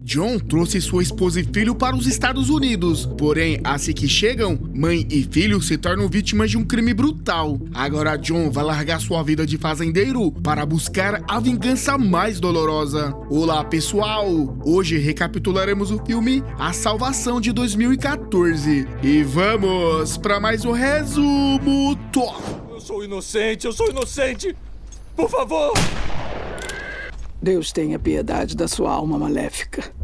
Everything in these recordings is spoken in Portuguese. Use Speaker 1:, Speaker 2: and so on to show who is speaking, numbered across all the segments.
Speaker 1: John trouxe sua esposa e filho para os Estados Unidos, porém, assim que chegam, mãe e filho se tornam vítimas de um crime brutal. Agora John vai largar sua vida de fazendeiro para buscar a vingança mais dolorosa. Olá pessoal, hoje recapitularemos o filme A Salvação de 2014 e vamos para mais um resumo top.
Speaker 2: Eu sou inocente, por favor!
Speaker 3: Deus tenha piedade da sua alma maléfica.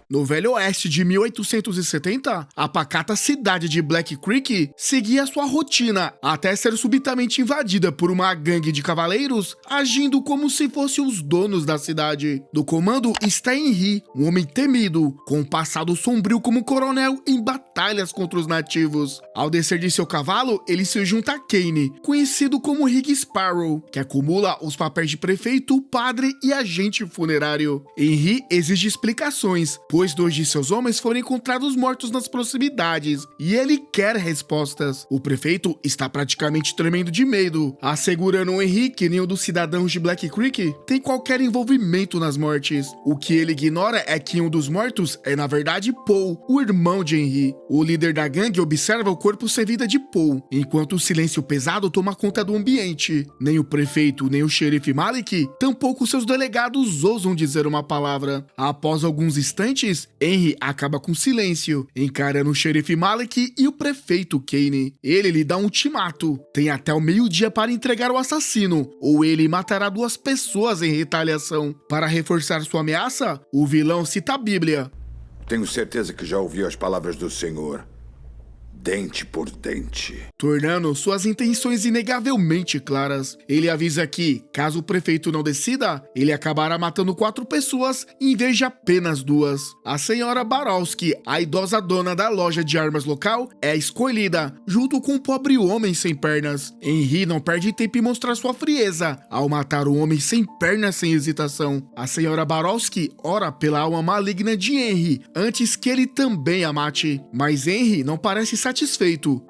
Speaker 1: No Velho Oeste de 1870, a pacata cidade de Black Creek seguia sua rotina até ser subitamente invadida por uma gangue de cavaleiros agindo como se fossem os donos da cidade. No comando está Henry, um homem temido, com um passado sombrio como coronel em batalhas contra os nativos. Ao descer de seu cavalo, ele se junta a Kane, conhecido como Rig Sparrow, que acumula os papéis de prefeito, padre e agente funerário. Henry exige explicações, pois 2 de seus homens foram encontrados mortos nas proximidades, e ele quer respostas. O prefeito está praticamente tremendo de medo, assegurando ao Henry que nenhum dos cidadãos de Black Creek tem qualquer envolvimento nas mortes. O que ele ignora é que um dos mortos é na verdade Paul, o irmão de Henry. O líder da gangue observa o corpo sem vida de Paul, enquanto o silêncio pesado toma conta do ambiente. Nem o prefeito, nem o xerife Malik, tampouco seus delegados ousam dizer uma palavra. Após alguns instantes, Henry acaba com silêncio, encarando o xerife Malik e o prefeito Kane. Ele lhe dá um ultimato: tem até o meio-dia para entregar o assassino, ou ele matará 2 pessoas em retaliação. Para reforçar sua ameaça, o vilão cita a Bíblia.
Speaker 4: Tenho certeza que já ouviu as palavras do Senhor. Dente por dente.
Speaker 1: Tornando suas intenções inegavelmente claras. Ele avisa que, caso o prefeito não decida, ele acabará matando 4 pessoas em vez de apenas 2. A senhora Barowski, a idosa dona da loja de armas local, é escolhida, junto com um pobre homem sem pernas. Henry não perde tempo em mostrar sua frieza, ao matar o homem sem pernas sem hesitação. A senhora Barowski ora pela alma maligna de Henry, antes que ele também a mate. Mas Henry não parece satisfeito.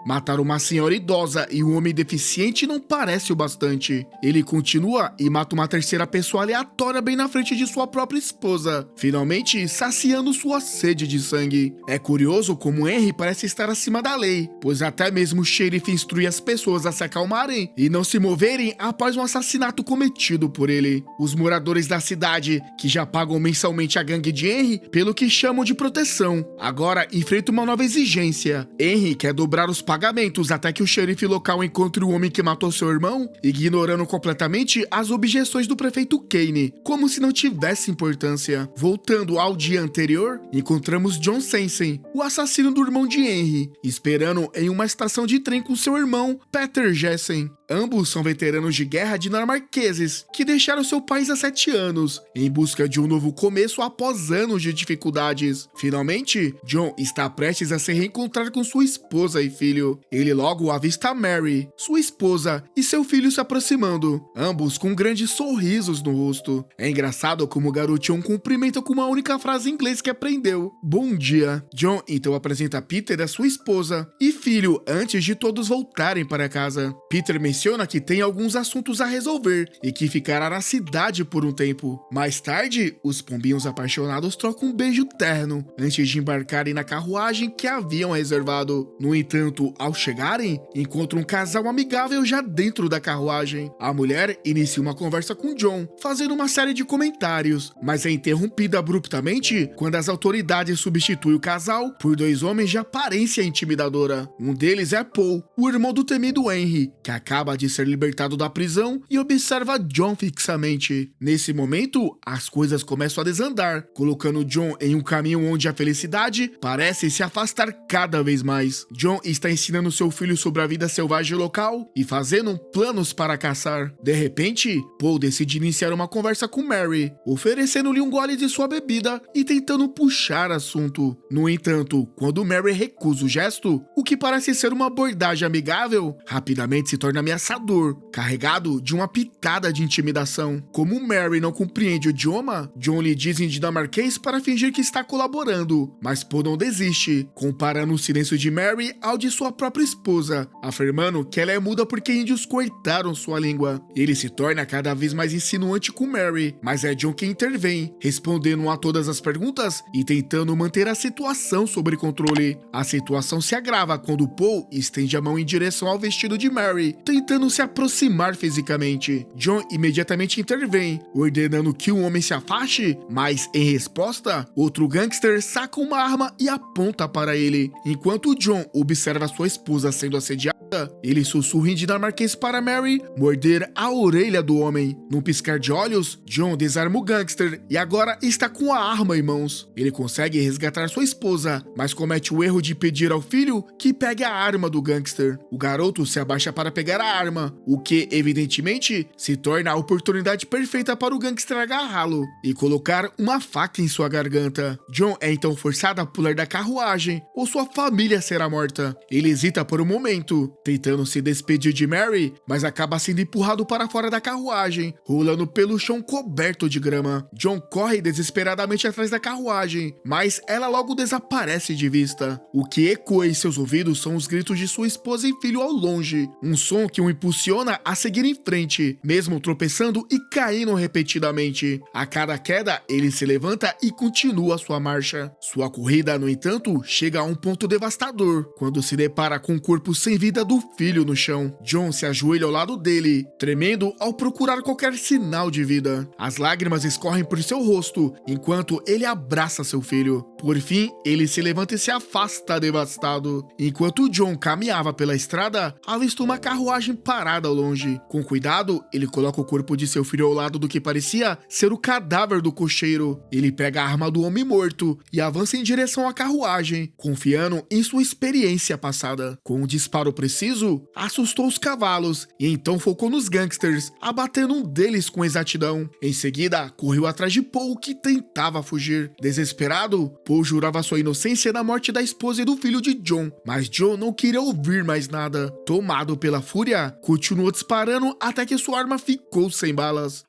Speaker 1: Matar uma senhora idosa e um homem deficiente não parece o bastante. Ele continua e mata uma terceira pessoa aleatória bem na frente de sua própria esposa, finalmente saciando sua sede de sangue. É curioso como Henry parece estar acima da lei, pois até mesmo o xerife instrui as pessoas a se acalmarem e não se moverem após um assassinato cometido por ele. Os moradores da cidade, que já pagam mensalmente a gangue de Henry pelo que chamam de proteção, agora enfrentam uma nova exigência. Henry quer dobrar os pagamentos até que o xerife local encontre o homem que matou seu irmão, ignorando completamente as objeções do prefeito Kane, como se não tivesse importância. Voltando ao dia anterior, encontramos John Sensen, o assassino do irmão de Henry, esperando em uma estação de trem com seu irmão, Peter Jessen. Ambos são veteranos de guerra dinamarqueses que deixaram seu país há 7 anos, em busca de um novo começo após anos de dificuldades. Finalmente, John está prestes a se reencontrar com sua esposa e filho. Ele logo avista Mary, sua esposa, e seu filho se aproximando, ambos com grandes sorrisos no rosto. É engraçado como o garotinho cumprimenta com uma única frase em inglês que aprendeu: bom dia. John então apresenta Peter a sua esposa e filho antes de todos voltarem para casa. Peter menciona que tem alguns assuntos a resolver e que ficará na cidade por um tempo. Mais tarde, os pombinhos apaixonados trocam um beijo terno antes de embarcarem na carruagem que haviam reservado. No entanto, ao chegarem, encontram um casal amigável já dentro da carruagem. A mulher inicia uma conversa com John, fazendo uma série de comentários, mas é interrompida abruptamente quando as autoridades substituem o casal por 2 homens de aparência intimidadora. Um deles é Paul, o irmão do temido Henry, que acaba de ser libertado da prisão e observa John fixamente. Nesse momento, as coisas começam a desandar, colocando John em um caminho onde a felicidade parece se afastar cada vez mais. John está ensinando seu filho sobre a vida selvagem local e fazendo planos para caçar. De repente, Paul decide iniciar uma conversa com Mary, oferecendo-lhe um gole de sua bebida e tentando puxar assunto. No entanto, quando Mary recusa o gesto, o que parece ser uma abordagem amigável, rapidamente se torna ameaçador ameaçador, carregado de uma pitada de intimidação. Como Mary não compreende o idioma, John lhe diz em dinamarquês para fingir que está colaborando, mas Poe não desiste, comparando o silêncio de Mary ao de sua própria esposa, afirmando que ela é muda porque índios cortaram sua língua. Ele se torna cada vez mais insinuante com Mary, mas é John quem intervém, respondendo a todas as perguntas e tentando manter a situação sob controle. A situação se agrava quando Poe estende a mão em direção ao vestido de Mary, tentando se aproximar fisicamente. John imediatamente intervém, ordenando que o homem se afaste, mas em resposta, outro gangster saca uma arma e aponta para ele. Enquanto John observa sua esposa sendo assediada, ele sussurra em dinamarquês para Mary morder a orelha do homem. Num piscar de olhos, John desarma o gangster e agora está com a arma em mãos. Ele consegue resgatar sua esposa, mas comete o erro de pedir ao filho que pegue a arma do gangster. O garoto se abaixa para pegar a arma, o que, evidentemente, se torna a oportunidade perfeita para o gangster agarrá-lo e colocar uma faca em sua garganta. John é então forçado a pular da carruagem, ou sua família será morta. Ele hesita por um momento, tentando se despedir de Mary, mas acaba sendo empurrado para fora da carruagem, rolando pelo chão coberto de grama. John corre desesperadamente atrás da carruagem, mas ela logo desaparece de vista. O que ecoa em seus ouvidos são os gritos de sua esposa e filho ao longe, um som que o impulsiona a seguir em frente, mesmo tropeçando e caindo repetidamente. A cada queda, ele se levanta e continua sua marcha. Sua corrida, no entanto, chega a um ponto devastador, quando se depara com o corpo sem vida do filho no chão. John se ajoelha ao lado dele, tremendo ao procurar qualquer sinal de vida. As lágrimas escorrem por seu rosto, enquanto ele abraça seu filho. Por fim, ele se levanta e se afasta devastado. Enquanto John caminhava pela estrada, avistou uma carruagem parada ao longe. Com cuidado, ele coloca o corpo de seu filho ao lado do que parecia ser o cadáver do cocheiro. Ele pega a arma do homem morto e avança em direção à carruagem, confiando em sua experiência passada. Com um disparo preciso, assustou os cavalos e então focou nos gangsters, abatendo um deles com exatidão. Em seguida, correu atrás de Poe, que tentava fugir. Desesperado, Poe jurava sua inocência na morte da esposa e do filho de John, mas John não queria ouvir mais nada. Tomado pela fúria, continuou disparando até que sua arma ficou sem balas.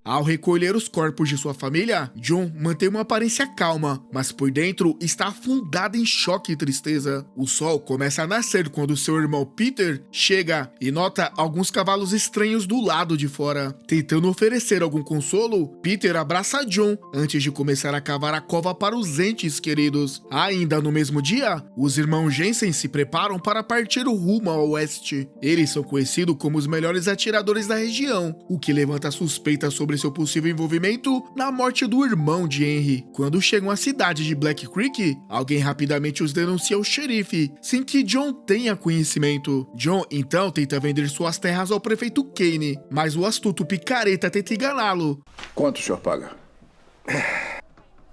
Speaker 1: Ao recolher os corpos de sua família, John mantém uma aparência calma, mas por dentro está afundado em choque e tristeza. O sol começa a nascer quando seu irmão Peter chega e nota alguns cavalos estranhos do lado de fora. Tentando oferecer algum consolo, Peter abraça John antes de começar a cavar a cova para os entes queridos. Ainda no mesmo dia, os irmãos Jensen se preparam para partir rumo ao oeste. Eles são conhecidos como os melhores atiradores da região, o que levanta suspeitas sobre seu possível envolvimento na morte do irmão de Henry. Quando chegam à cidade de Black Creek, alguém rapidamente os denuncia ao xerife, sem que John tenha conhecimento. John então tenta vender suas terras ao prefeito Kane, mas o astuto picareta tenta enganá-lo.
Speaker 5: Quanto o senhor paga?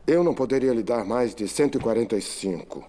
Speaker 6: Eu não poderia lhe dar mais de 145.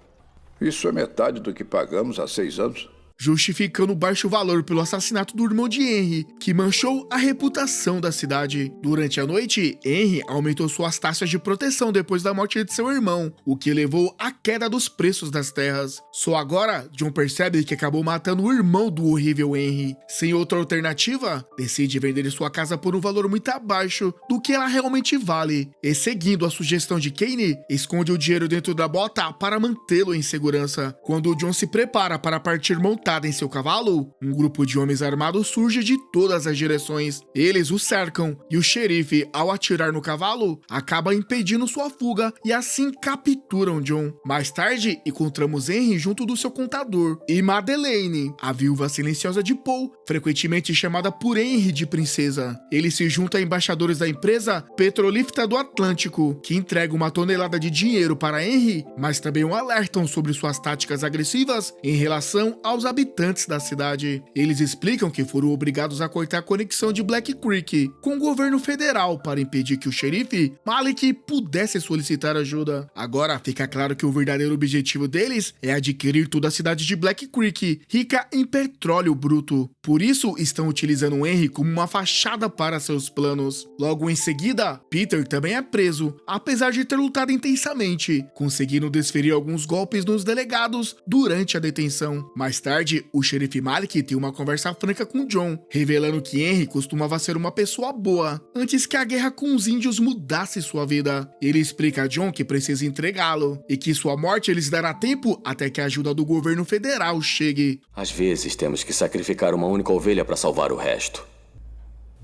Speaker 5: Isso é metade do que pagamos há 6 anos.
Speaker 1: Justificando o baixo valor pelo assassinato do irmão de Henry, que manchou a reputação da cidade. Durante a noite, Henry aumentou suas taxas de proteção depois da morte de seu irmão, o que levou à queda dos preços das terras. Só agora, John percebe que acabou matando o irmão do horrível Henry. Sem outra alternativa, decide vender sua casa por um valor muito abaixo do que ela realmente vale, e seguindo a sugestão de Kane, esconde o dinheiro dentro da bota para mantê-lo em segurança. Quando John se prepara para partir montado em seu cavalo, um grupo de homens armados surge de todas as direções. Eles o cercam e o xerife, ao atirar no cavalo, acaba impedindo sua fuga e assim capturam John. Mais tarde, encontramos Henry junto do seu contador e Madeleine, a viúva silenciosa de Poe, frequentemente chamada por Henry de princesa. Ele se junta a embaixadores da empresa Petrolífera do Atlântico, que entregam uma tonelada de dinheiro para Henry, mas também o alertam sobre suas táticas agressivas em relação aos habitantes habitantes da cidade. Eles explicam que foram obrigados a cortar a conexão de Black Creek com o governo federal para impedir que o xerife Malik pudesse solicitar ajuda. Agora fica claro que o verdadeiro objetivo deles é adquirir toda a cidade de Black Creek, rica em petróleo bruto. Por isso, estão utilizando Henry como uma fachada para seus planos. Logo em seguida, Peter também é preso, apesar de ter lutado intensamente, conseguindo desferir alguns golpes nos delegados durante a detenção. Mais tarde, o xerife Malik tem uma conversa franca com John, revelando que Henry costumava ser uma pessoa boa, antes que a guerra com os índios mudasse sua vida. Ele explica a John que precisa entregá-lo, e que sua morte lhes dará tempo até que a ajuda do governo federal chegue.
Speaker 7: Às vezes temos que sacrificar uma única ovelha para salvar o resto.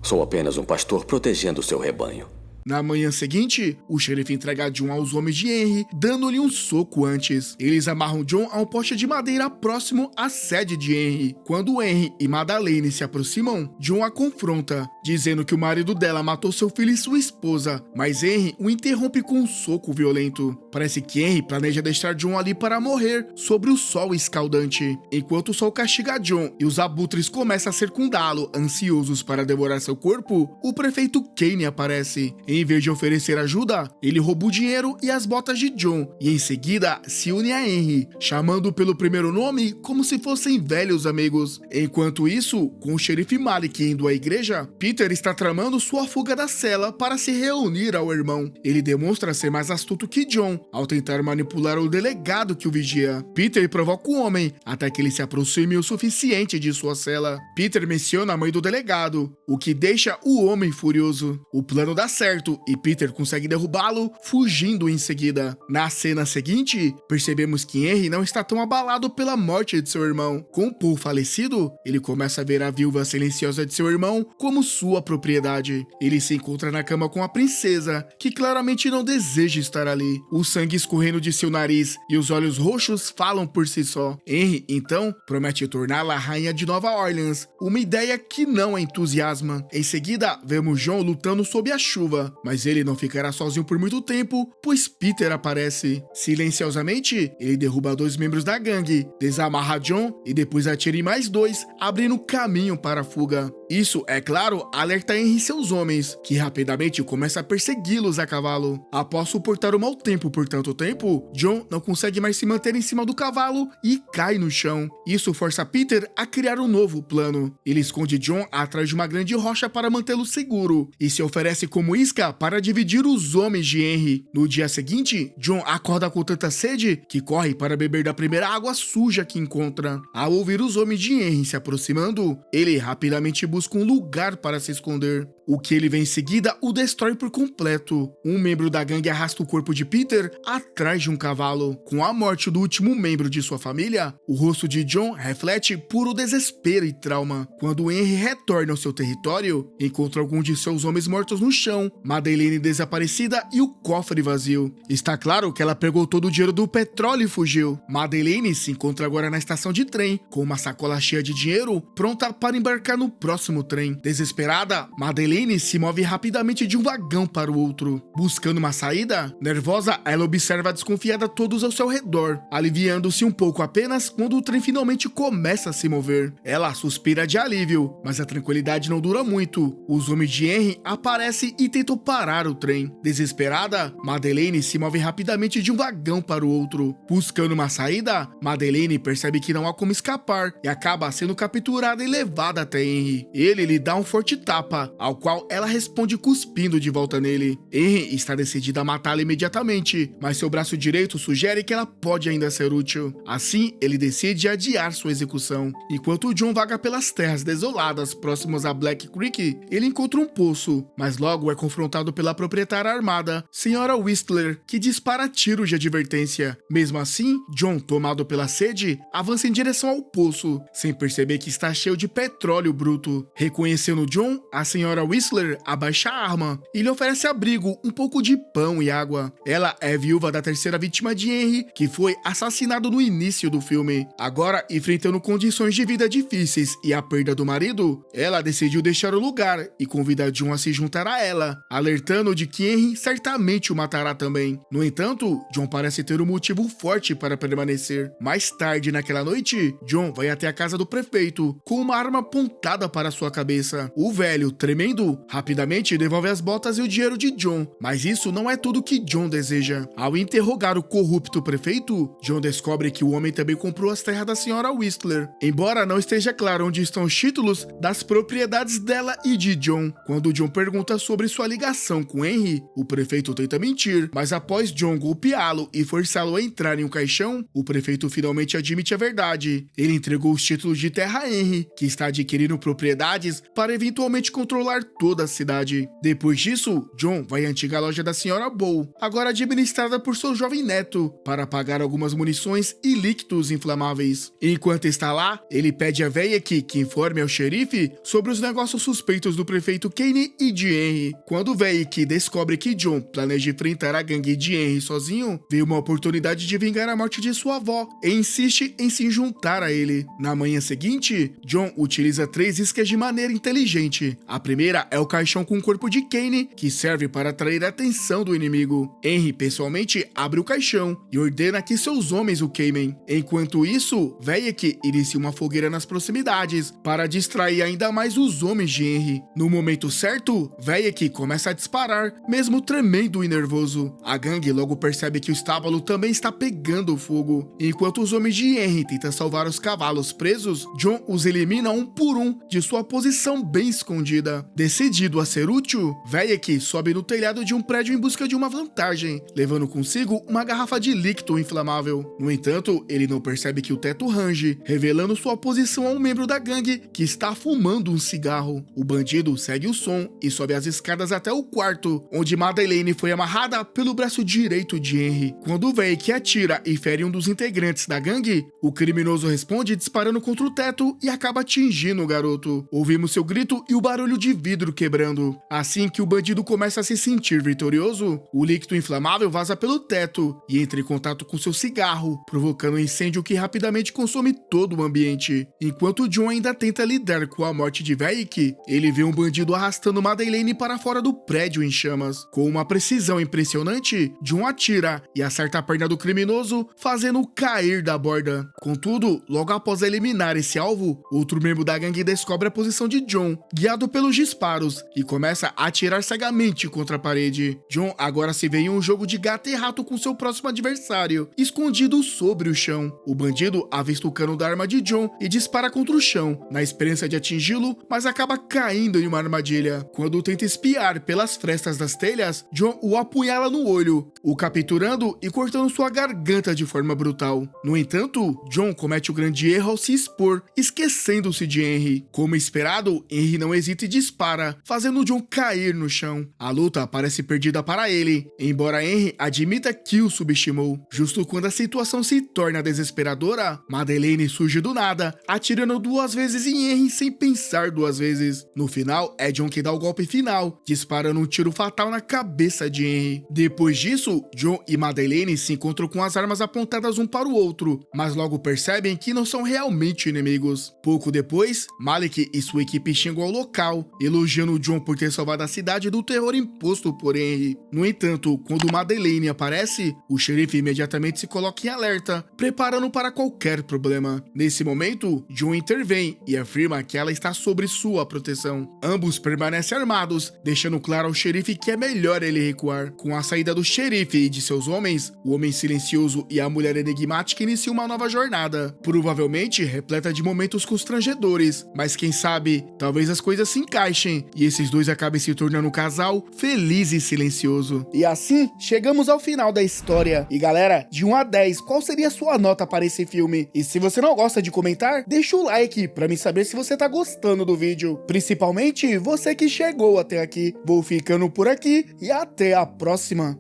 Speaker 7: Sou apenas um pastor protegendo seu rebanho.
Speaker 1: Na manhã seguinte, o xerife entrega John aos homens de Henry, dando-lhe um soco antes. Eles amarram John a um poste de madeira próximo à sede de Henry. Quando Henry e Madeleine se aproximam, John a confronta, dizendo que o marido dela matou seu filho e sua esposa, mas Henry o interrompe com um soco violento. Parece que Henry planeja deixar John ali para morrer sobre o sol escaldante. Enquanto o sol castiga John e os abutres começam a circundá-lo, ansiosos para devorar seu corpo, o prefeito Kane aparece. Em vez de oferecer ajuda, ele rouba o dinheiro e as botas de John e em seguida se une a Henry, chamando pelo primeiro nome como se fossem velhos amigos. Enquanto isso, com o xerife Malik indo à igreja, Peter está tramando sua fuga da cela para se reunir ao irmão. Ele demonstra ser mais astuto que John ao tentar manipular o delegado que o vigia. Peter provoca o homem até que ele se aproxime o suficiente de sua cela. Peter menciona a mãe do delegado, o que deixa o homem furioso. O plano dá certo e Peter consegue derrubá-lo, fugindo em seguida. Na cena seguinte, percebemos que Henry não está tão abalado pela morte de seu irmão. Com Paul falecido, ele começa a ver a viúva silenciosa de seu irmão como sua propriedade. Ele se encontra na cama com a princesa, que claramente não deseja estar ali. O sangue escorrendo de seu nariz e os olhos roxos falam por si só. Henry, então, promete torná-la a rainha de Nova Orleans, uma ideia que não a entusiasma. Em seguida, vemos John lutando sob a chuva, mas ele não ficará sozinho por muito tempo, pois Peter aparece. Silenciosamente, ele derruba 2 membros da gangue, desamarra John e depois atira em mais 2, abrindo caminho para a fuga. Isso, é claro, alerta Henry e seus homens, que rapidamente começam a persegui-los a cavalo. Após suportar o mau tempo por tanto tempo, John não consegue mais se manter em cima do cavalo e cai no chão. Isso força Peter a criar um novo plano. Ele esconde John atrás de uma grande rocha para mantê-lo seguro e se oferece como isca para dividir os homens de Henry. No dia seguinte, John acorda com tanta sede que corre para beber da primeira água suja que encontra. Ao ouvir os homens de Henry se aproximando, ele rapidamente busca um lugar para se esconder. O que ele vê em seguida o destrói por completo. Um membro da gangue arrasta o corpo de Peter atrás de um cavalo. Com a morte do último membro de sua família, o rosto de John reflete puro desespero e trauma. Quando Henry retorna ao seu território, encontra alguns de seus homens mortos no chão, Madeleine desaparecida e o cofre vazio. Está claro que ela pegou todo o dinheiro do petróleo e fugiu. Madeleine se encontra agora na estação de trem, com uma sacola cheia de dinheiro, pronta para embarcar no próximo trem. Desesperada, Madeleine se move rapidamente de um vagão para o outro. Buscando uma saída, nervosa, ela observa desconfiada todos ao seu redor, aliviando-se um pouco apenas quando o trem finalmente começa a se mover. Ela suspira de alívio, mas a tranquilidade não dura muito. Os homens de Henry aparecem e tentam parar o trem. Desesperada, Madeleine se move rapidamente de um vagão para o outro. Buscando uma saída, Madeleine percebe que não há como escapar e acaba sendo capturada e levada até Henry. Ele lhe dá um forte tapa, ao qual ela responde cuspindo de volta nele. Henry está decidida a matá-la imediatamente, mas seu braço direito sugere que ela pode ainda ser útil. Assim, ele decide adiar sua execução. Enquanto John vaga pelas terras desoladas próximas a Black Creek, ele encontra um poço, mas logo é confrontado pela proprietária armada, Sra. Whistler, que dispara tiros de advertência. Mesmo assim, John, tomado pela sede, avança em direção ao poço, sem perceber que está cheio de petróleo bruto. Reconhecendo John, a Sra. Whistler abaixa a arma e lhe oferece abrigo, um pouco de pão e água. Ela é viúva da terceira vítima de Henry, que foi assassinado no início do filme. Agora, enfrentando condições de vida difíceis e a perda do marido, ela decidiu deixar o lugar e convida John a se juntar a ela, alertando de que Henry certamente o matará também. No entanto, John parece ter um motivo forte para permanecer. Mais tarde naquela noite, John vai até a casa do prefeito com uma arma apontada para sua cabeça. O velho, tremendo, rapidamente devolve as botas e o dinheiro de John, mas isso não é tudo que John deseja. Ao interrogar o corrupto prefeito, John descobre que o homem também comprou as terras da senhora Whistler, embora não esteja claro onde estão os títulos das propriedades dela e de John. Quando John pergunta sobre sua ligação com Henry, o prefeito tenta mentir, mas após John golpeá-lo e forçá-lo a entrar em um caixão, o prefeito finalmente admite a verdade. Ele entregou os títulos de terra a Henry, que está adquirindo propriedades para eventualmente controlar toda a cidade. Depois disso, John vai à antiga loja da senhora Bow, agora administrada por seu jovem neto, para pagar algumas munições e líquidos inflamáveis. Enquanto está lá, ele pede a Veyek que informe ao xerife sobre os negócios suspeitos do prefeito Kane e de Henry. Quando Veyek descobre que John planeja enfrentar a gangue de Henry sozinho, vê uma oportunidade de vingar a morte de sua avó e insiste em se juntar a ele. Na manhã seguinte, John utiliza 3 iscas de maneira inteligente. A primeira é o caixão com o corpo de Kane, que serve para atrair a atenção do inimigo. Henry pessoalmente abre o caixão e ordena que seus homens o queimem. Enquanto isso, Veyek inicia uma fogueira nas proximidades para distrair ainda mais os homens de Henry. No momento certo, Veyek começa a disparar, mesmo tremendo e nervoso. A gangue logo percebe que o estábulo também está pegando fogo. Enquanto os homens de Henry tentam salvar os cavalos presos, John os elimina um por um de sua posição bem escondida. Decidido a ser útil, Veyek sobe no telhado de um prédio em busca de uma vantagem, levando consigo uma garrafa de líquido inflamável. No entanto, ele não percebe que o teto range, revelando sua posição a um membro da gangue que está fumando um cigarro. O bandido segue o som e sobe as escadas até o quarto, onde Madeleine foi amarrada pelo braço direito de Henry. Quando Veyek atira e fere um dos integrantes da gangue, o criminoso responde disparando contra o teto e acaba atingindo o garoto. Ouvimos seu grito e o barulho de vidro quebrando. Assim que o bandido começa a se sentir vitorioso, o líquido inflamável vaza pelo teto e entra em contato com seu cigarro, provocando um incêndio que rapidamente consome todo o ambiente. Enquanto John ainda tenta lidar com a morte de Veyek, ele vê um bandido arrastando Madeleine para fora do prédio em chamas. Com uma precisão impressionante, John atira e acerta a perna do criminoso, fazendo-o cair da borda. Contudo, logo após eliminar esse alvo, outro membro da gangue descobre a posição de John, guiado pelos disparos, e começa a atirar cegamente contra a parede. John agora se vê em um jogo de gato e rato com seu próximo adversário, escondido sobre o chão. O bandido avista o cano da arma de John e dispara contra o chão, na esperança de atingi-lo, mas acaba caindo em uma armadilha. Quando tenta espiar pelas frestas das telhas, John o apunhala no olho, o capturando e cortando sua garganta de forma brutal. No entanto, John comete o grande erro ao se expor, esquecendo-se de Henry. Como esperado, Henry não hesita e dispara, fazendo John cair no chão. A luta parece perdida para ele, embora Henry admita que o subestimou. Justo quando a situação se torna desesperadora, Madeleine surge do nada, atirando 2 vezes em Henry sem pensar 2 vezes. No final, é John que dá o golpe final, disparando um tiro fatal na cabeça de Henry. Depois disso, John e Madeleine se encontram com as armas apontadas um para o outro, mas logo percebem que não são realmente inimigos. Pouco depois, Malik e sua equipe chegam ao local, elogiando John por ter salvado a cidade do terror imposto por Henry. No entanto, quando Madeleine aparece, o xerife imediatamente se coloca em alerta, preparando para qualquer problema. Nesse momento, John intervém e afirma que ela está sob sua proteção. Ambos permanecem armados, deixando claro ao xerife que é melhor ele recuar. Com a saída do xerife e de seus homens, o homem silencioso e a mulher enigmática iniciam uma nova jornada, provavelmente repleta de momentos constrangedores, mas quem sabe, talvez as coisas se encaixem e esses dois acabem se tornando um casal feliz e silencioso.
Speaker 8: E assim, chegamos ao final da história. E galera, de 1 a 10, qual seria a sua nota para esse filme? E se você não gosta de comentar, deixa o like pra mim saber se você tá gostando do vídeo. Principalmente você que chegou até aqui. Vou ficando por aqui e até a próxima.